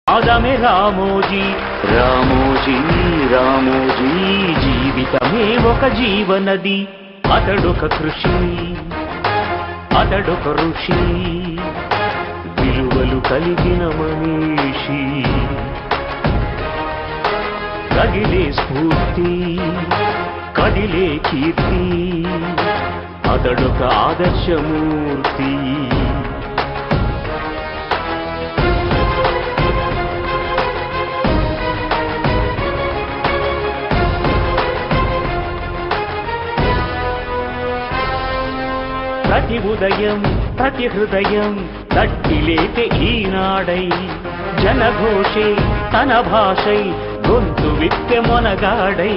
ఆదమే రామోజీ రామోజీ రామోజీ జీవితమే ఒక జీవనది అతడొక కృషి అతడొక ఋషి విలువలు కలిగిన మనీషి కదిలే స్ఫూర్తి కదిలే కీర్తి అతడొక ఆదర్శమూర్తి ప్రతి ఉదయం ప్రతి హృదయం తట్టిలేతే ఈనాడై జనఘోషే తన భాషై గొంతు విప్పె మొనగాడై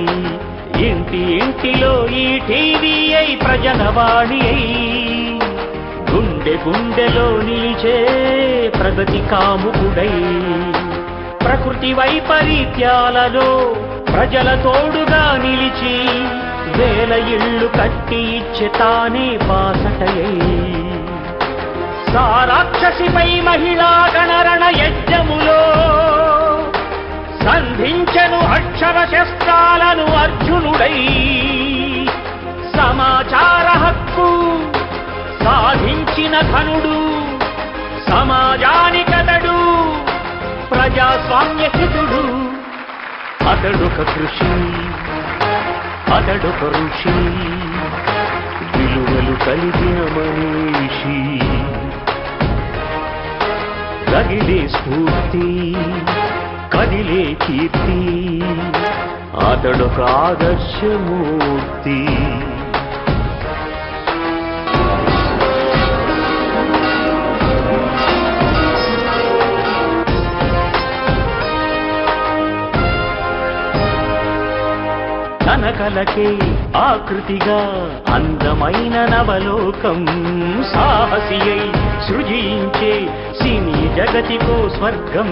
ఇంటి ఇంటిలో ఈ టీవీ అయి ప్రజనవాణి అయి గుండె గుండెలో నిలిచే ప్రగతి కాముకుడై ప్రకృతి వైపరీత్యాలలో ప్రజల తోడుగా నిలిచి వేల ఇళ్ళు కట్టి ఇచ్చే తానే బాసటయై సారాక్షసిపై మహిళా గణరణ యజ్ఞములో సంధించెను అక్షర శస్త్రాలను అర్జునుడై సమాచార హక్కు సాధించిన ఘనుడు సమాజానికతడు ప్రజాస్వామ్య హితుడు అతడొక కృషి అతడొక ఋషి విలువలు కలిగిన మనీషి కదిలే స్ఫూర్తి కదిలే కీర్తి అతడొక ఆదర్శమూర్తి తన కలకే ఆకృతిగా అందమైన నవలోకం సాహసియై సృజించే సినీ జగతికో స్వర్గం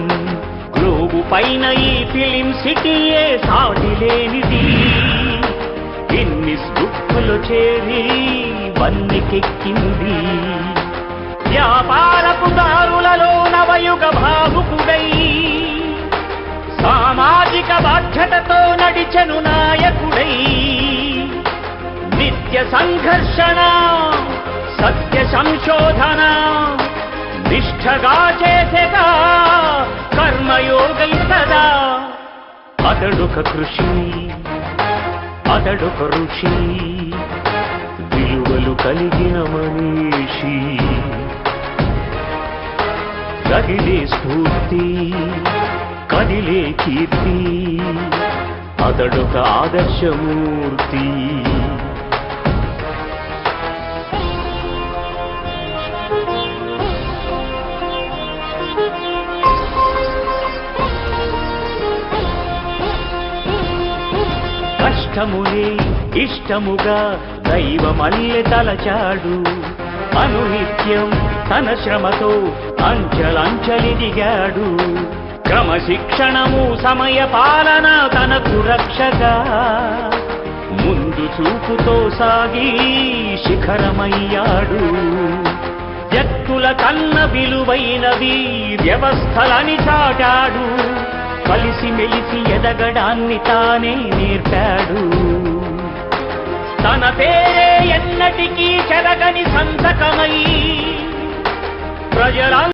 గ్లోబు పైన ఈ ఫిలిం సిటీయే సాటిలేనిది గిన్నిస్ బుక్కులో చేరి వన్నెకెక్కింది వ్యాపారపు దారులలో నవయుగ భావుకుడై సామాజిక బాధ్యతతో నడిచెను నాయకుడై నిత్య సంఘర్షణ సత్య సంశోధన నిష్ఠగా చేసేగా కర్మయోగం సదా అతడొక కృషి అతడొక ఋషి విలువలు కలిగిన మనీషి కదిలే స్ఫూర్తి కదిలే కీర్తి అతడొక ఆదర్శమూర్తి కష్టములే ఇష్టముగా దైవమల్లె తలచాడు అనునిత్యం తన శ్రమతో అంచెలంచెలిదిగాడు క్రమశిక్షణము సమయ పాలన తనకు రక్షగా ముందు చూపుతో సాగి శిఖరమయ్యాడు వ్యక్తుల కన్న విలువైనవి వ్యవస్థలని చాటాడు కలిసి మెలిసి ఎదగడాన్ని తానే నేర్పాడు తన పేరే ఎన్నటికీ చెరగని సంతకమై ప్రజల